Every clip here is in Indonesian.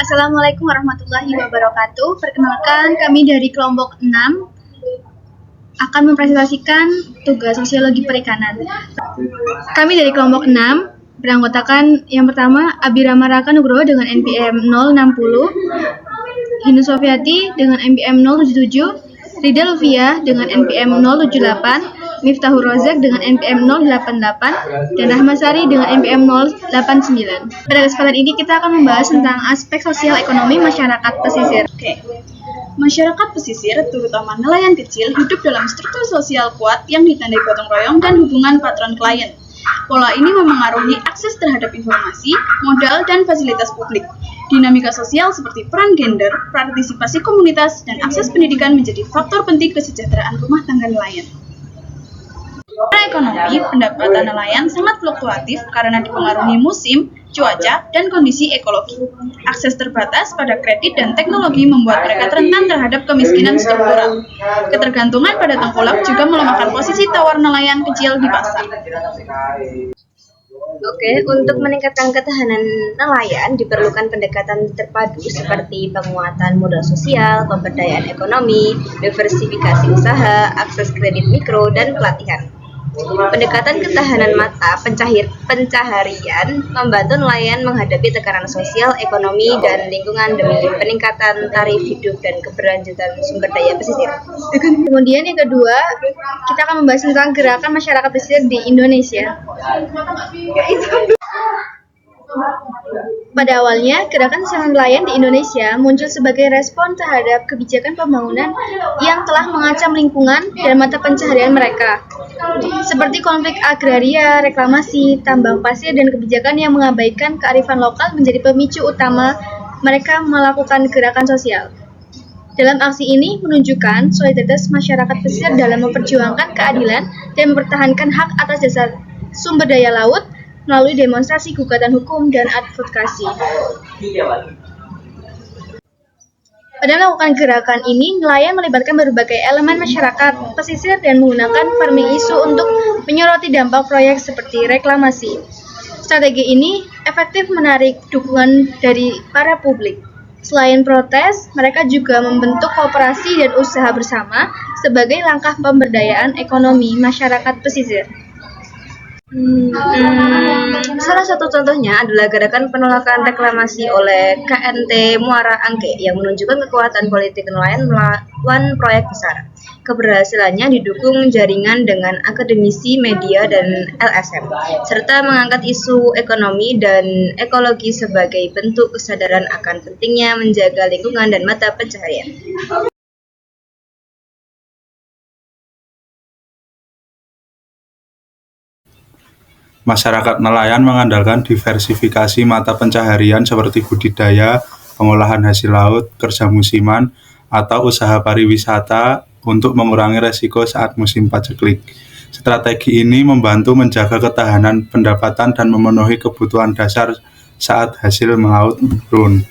Assalamualaikum warahmatullahi wabarakatuh. Perkenalkan, kami dari kelompok 6 akan mempresentasikan tugas sosiologi perikanan. Kami dari kelompok 6 beranggotakan yang pertama Abirama Raka Nugroho dengan NPM 060, Hindu Sofiati dengan NPM 077, Rida Lufia dengan NPM 078, Miftahur Rozak dengan NPM 088, dan Rahma Sari dengan NPM 089. Pada kesempatan ini kita akan membahas tentang aspek sosial ekonomi masyarakat pesisir. Masyarakat pesisir, terutama nelayan kecil, hidup dalam struktur sosial kuat yang ditandai gotong royong dan hubungan patron-klien. Pola ini memengaruhi akses terhadap informasi, modal, dan fasilitas publik. Dinamika sosial seperti peran gender, partisipasi komunitas, dan akses pendidikan menjadi faktor penting kesejahteraan rumah tangga nelayan. Secara ekonomi, pendapatan nelayan sangat fluktuatif karena dipengaruhi musim, cuaca, dan kondisi ekologi. Akses terbatas pada kredit dan teknologi membuat mereka rentan terhadap kemiskinan struktural. Ketergantungan pada tengkulak juga melemahkan posisi tawar nelayan kecil di pasar. Untuk meningkatkan ketahanan nelayan diperlukan pendekatan terpadu seperti penguatan modal sosial, pemberdayaan ekonomi, diversifikasi usaha, akses kredit mikro, dan pelatihan. Pendekatan ketahanan mata pencaharian membantu nelayan menghadapi tekanan sosial, ekonomi, dan lingkungan demi peningkatan tarif hidup dan keberlanjutan sumber daya pesisir. Kemudian yang kedua, kita akan membahas tentang gerakan masyarakat pesisir di Indonesia. Pada awalnya, gerakan sosial nelayan di Indonesia muncul sebagai respon terhadap kebijakan pembangunan yang telah mengancam lingkungan dan mata pencaharian mereka, seperti konflik agraria, reklamasi, tambang pasir, dan kebijakan yang mengabaikan kearifan lokal menjadi pemicu utama mereka melakukan gerakan sosial. Dalam aksi ini menunjukkan solidaritas masyarakat pesisir dalam memperjuangkan keadilan dan mempertahankan hak atas dasar sumber daya laut melalui demonstrasi, gugatan hukum, dan advokasi. Pada melakukan gerakan ini, nelayan melibatkan berbagai elemen masyarakat pesisir dan menggunakan farming isu untuk menyoroti dampak proyek seperti reklamasi. Strategi ini efektif menarik dukungan dari para publik. Selain protes, mereka juga membentuk kooperasi dan usaha bersama sebagai langkah pemberdayaan ekonomi masyarakat pesisir. Salah satu contohnya adalah gerakan penolakan reklamasi oleh KNT Muara Angke yang menunjukkan kekuatan politik nelayan melawan proyek besar. Keberhasilannya didukung jaringan dengan akademisi, media, dan LSM, serta mengangkat isu ekonomi dan ekologi sebagai bentuk kesadaran akan pentingnya menjaga lingkungan dan mata pencaharian. Masyarakat nelayan mengandalkan diversifikasi mata pencaharian seperti budidaya, pengolahan hasil laut, kerja musiman, atau usaha pariwisata untuk mengurangi resiko saat musim paceklik. Strategi ini membantu menjaga ketahanan pendapatan dan memenuhi kebutuhan dasar saat hasil melaut menurun.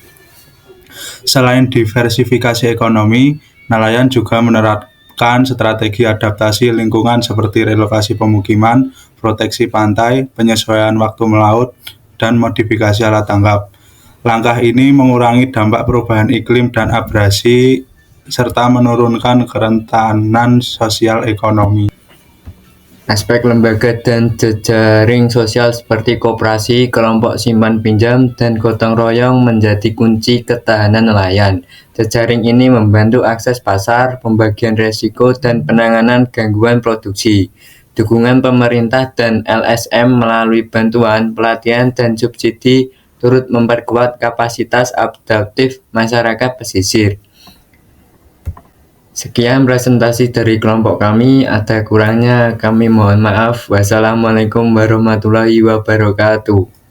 Selain diversifikasi ekonomi, nelayan juga menerapkan strategi adaptasi lingkungan seperti relokasi pemukiman, proteksi pantai, penyesuaian waktu melaut, dan modifikasi alat tangkap. Langkah ini mengurangi dampak perubahan iklim dan abrasi, serta menurunkan kerentanan sosial ekonomi. Aspek lembaga dan jejaring sosial seperti koperasi, kelompok simpan pinjam, dan gotong royong menjadi kunci ketahanan nelayan. Jejaring ini membantu akses pasar, pembagian risiko, dan penanganan gangguan produksi. Dukungan pemerintah dan LSM melalui bantuan, pelatihan, dan subsidi turut memperkuat kapasitas adaptif masyarakat pesisir. Sekian presentasi dari kelompok kami, ada kurangnya kami mohon maaf. Wassalamualaikum warahmatullahi wabarakatuh.